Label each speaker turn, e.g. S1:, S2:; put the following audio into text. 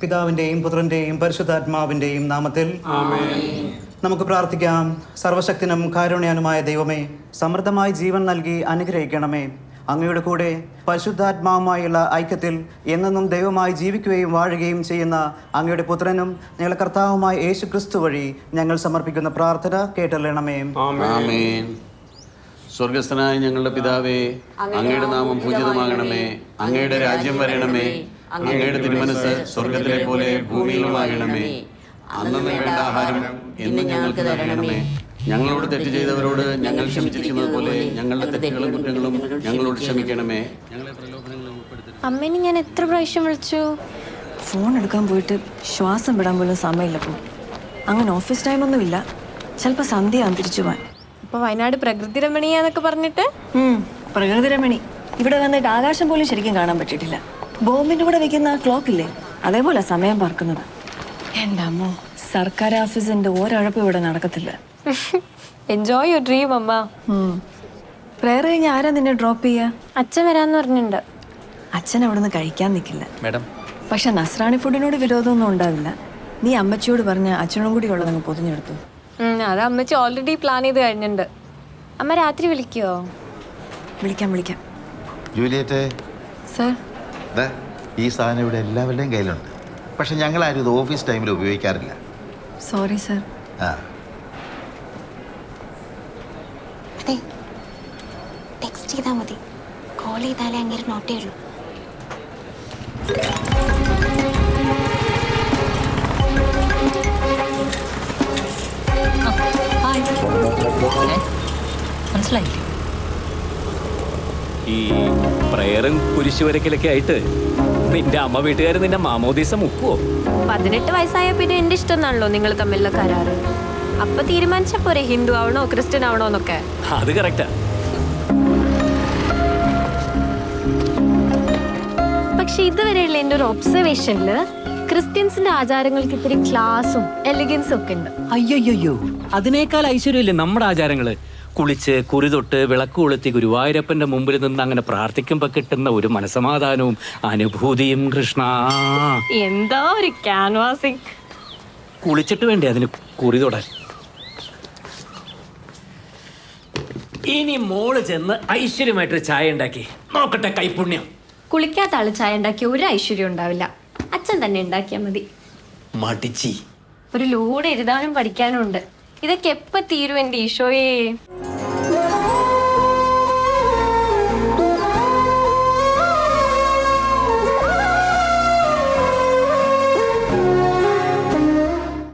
S1: പിതാവിൻ്റെയും പുത്രൻ്റെയും പരിശുദ്ധാത്മാവിൻ്റെയും നാമത്തിൽ നമുക്ക് പ്രാർത്ഥിക്കാം. സർവശക്തനും കാരുണ്യനുമായ ദൈവമേ, സമൃദ്ധമായി ജീവൻ നൽകി അനുഗ്രഹിക്കണമേ. അങ്ങയുടെ കൂടെ പരിശുദ്ധാത്മാവുമായുള്ള ഐക്യത്തിൽ എന്നെന്നും ദൈവമായി ജീവിക്കുകയും വാഴുകയും ചെയ്യുന്ന അങ്ങയുടെ പുത്രനും ഞങ്ങളുടെ കർത്താവുമായ യേശു ക്രിസ്തു വഴി ഞങ്ങൾ സമർപ്പിക്കുന്ന പ്രാർത്ഥന കേട്ടറിയണമേ.
S2: ആമേൻ. സ്വർഗസ്ഥനായ ഞങ്ങളുടെ പിതാവേ, അങ്ങയുടെ നാമം പൂജിതമാകണമേ. അങ്ങയുടെ രാജ്യം വരണമേ. അങ്ങയുടെ തിരുമനസ് സ്വർഗത്തിലെ പോലെ ഭൂമിയിലുമാകണമേ. അന്നു വേണ്ട ആഹാരം ഇന്ന് ഞങ്ങൾക്ക് തരണമേ. ഞങ്ങളോട് തെറ്റ് ചെയ്തവരോട് ഞങ്ങൾ ക്ഷമിച്ചിരിക്കുന്നത് പോലെ ഞങ്ങളുടെ തെറ്റുകളും കുറ്റങ്ങളും ഞങ്ങളോട് ക്ഷമിക്കണമേ. ഞങ്ങളെ പ്രലോഭനങ്ങളിൽ ഉൾപ്പെടുത്തരുതേ.
S3: അമ്മേനെ ഞാൻ എത്ര പ്രാവശ്യം വിളിച്ചു.
S4: ഫോൺ എടുക്കാൻ പോയിട്ട് ശ്വാസം വിടാൻ പോലും സമയമില്ലപ്പോൾ. അങ്ങനെ ഓഫീസ് ടൈമൊന്നും ഇല്ല. ചിലപ്പോൾ സന്ധ്യയാകും തിരിച്ചു പോവാൻ.
S3: ഇപ്പൊ വയനാട് പ്രകൃതി രമണീയാന്നൊക്കെ പറഞ്ഞിട്ട്
S4: പ്രകൃതി രമണി ഇവിടെ വന്നിട്ട് ആകാശം പോലും ശരിക്കും കാണാൻ പറ്റിയിട്ടില്ല. ബോംബിന്റെ കൂടെ വെക്കുന്ന ആ ക്ലോക്ക് ഇല്ലേ, അതേപോലെ സമയം പറക്കുന്നത്. എൻ്റെ അമ്മോ, സർക്കാർ ഓഫീസിന്റെ ഒരഴപ്പും ഇവിടെ നടക്കത്തില്ല.
S3: എൻജോയ് യുവർ ഡ്രീം അമ്മ.
S4: പ്രേയർ കഴിഞ്ഞ് ആരാ നിന്നെ ഡ്രോപ്പ് ചെയ്യാ?
S3: അച്ഛൻ വരാന്ന് പറഞ്ഞിട്ടുണ്ട്.
S4: അച്ഛൻ അവിടെ നിന്ന് കഴിക്കാൻ നിൽക്കില്ല.
S2: മേഡം,
S4: പക്ഷെ നസ്രാണി ഫുഡിനോട് വിരോധമൊന്നും ഉണ്ടാവില്ല. നീ അമ്മച്ചിയോട് പറഞ്ഞ അച്ഛനും കൂടി ഉള്ളതങ്ങ് പൊതിഞ്ഞെടുത്തു.
S3: അത് അമ്മച്ചി ഓൾറെഡി പ്ലാൻ ചെയ്ത് കഴിഞ്ഞിട്ടുണ്ട്. അമ്മ രാത്രി വിളിക്കുവോ?
S4: വിളിക്കാം.
S5: ജൂലിയറ്റ്,
S4: സർ,
S5: ഈ സാധനം ഇവിടെ എല്ലാവരുടെയും കയ്യിലുണ്ട്. പക്ഷെ ഞങ്ങളാരും ഇത് ഓഫീസ് ടൈമിൽ ഉപയോഗിക്കാറില്ല.
S4: Sorry sir.
S5: ആ,
S6: അതെ, ടെക്സ്റ്റ് ചെയ്താൽ മതി. കോൾ ചെയ്താലേ അങ്ങനെ നോട്ട് ചെയ്യുള്ളൂ.
S4: മനസ്സിലായില്ലേ?
S7: ഈ പ്രയറും കുരിശുവരക്കലൊക്കെ ആയിട്ട് നിന്റെ അമ്മ വീട്ടുകാർ നിന്റെ മാമോദീസ മുക്കുവോ?
S3: 18 വയസ്സായ പിന്നെ എന്റെ ഇഷ്ടം എന്നാണല്ലോ നിങ്ങൾ തമ്മിലുള്ള കരാറ്. അപ്പൊ തീരുമാനിച്ച പോരെ ഹിന്ദു ആവണോ ക്രിസ്ത്യൻ ആവണോ എന്നൊക്കെ.
S7: അത് കറക്റ്റാ.
S3: പക്ഷെ ഇതുവരെയുള്ള എൻ്റെ ഒരു ഒബ്സർവേഷനില് ക്രിസ്ത്യൻസിന്റെ ആചാരങ്ങൾക്ക് ഇത്തിരി ക്ലാസും എലിഗൻസും ഒക്കെ ഉണ്ട്.
S7: അയ്യോ, അതിനേക്കാൾ ഐശ്വര്യമില്ലേ നമ്മുടെ ആചാരങ്ങള്. കുളിച്ച് കുറി തൊട്ട് വിളക്ക് കൊളുത്തി ഗുരുവായൂരപ്പന്റെ മുമ്പിൽ നിന്ന് അങ്ങനെ പ്രാർത്ഥിക്കുമ്പോ കിട്ടുന്ന ഒരു മനസമാധാനവും അനുഭൂതിയും. കൃഷ്ണ,
S3: എന്താ ഒരു ക്യാൻവാസിങ്.
S7: കുളിച്ചിട്ട് വേണ്ടേ അതിന് കുറി തൊടാൻ. ഇനി മോള് ചെന്ന് ഐശ്വര്യമായിട്ടൊരു ചായ ഉണ്ടാക്കി നോക്കട്ടെ. കൈപുണ്യം.
S3: കുളിക്കാത്ത ആള് ചായ ഉണ്ടാക്കിയ ഒരു ഐശ്വര്യം ഉണ്ടാവില്ല. അച്ഛൻ തന്നെ ഉണ്ടാക്കിയാൽ മതി.
S7: മടിച്ചി.
S3: ഒരു ലൂടെ എഴുതാനും പഠിക്കാനും ഉണ്ട്. ഇതൊക്കെ എപ്പ തീരും എൻ്റെ ഈശോയേ.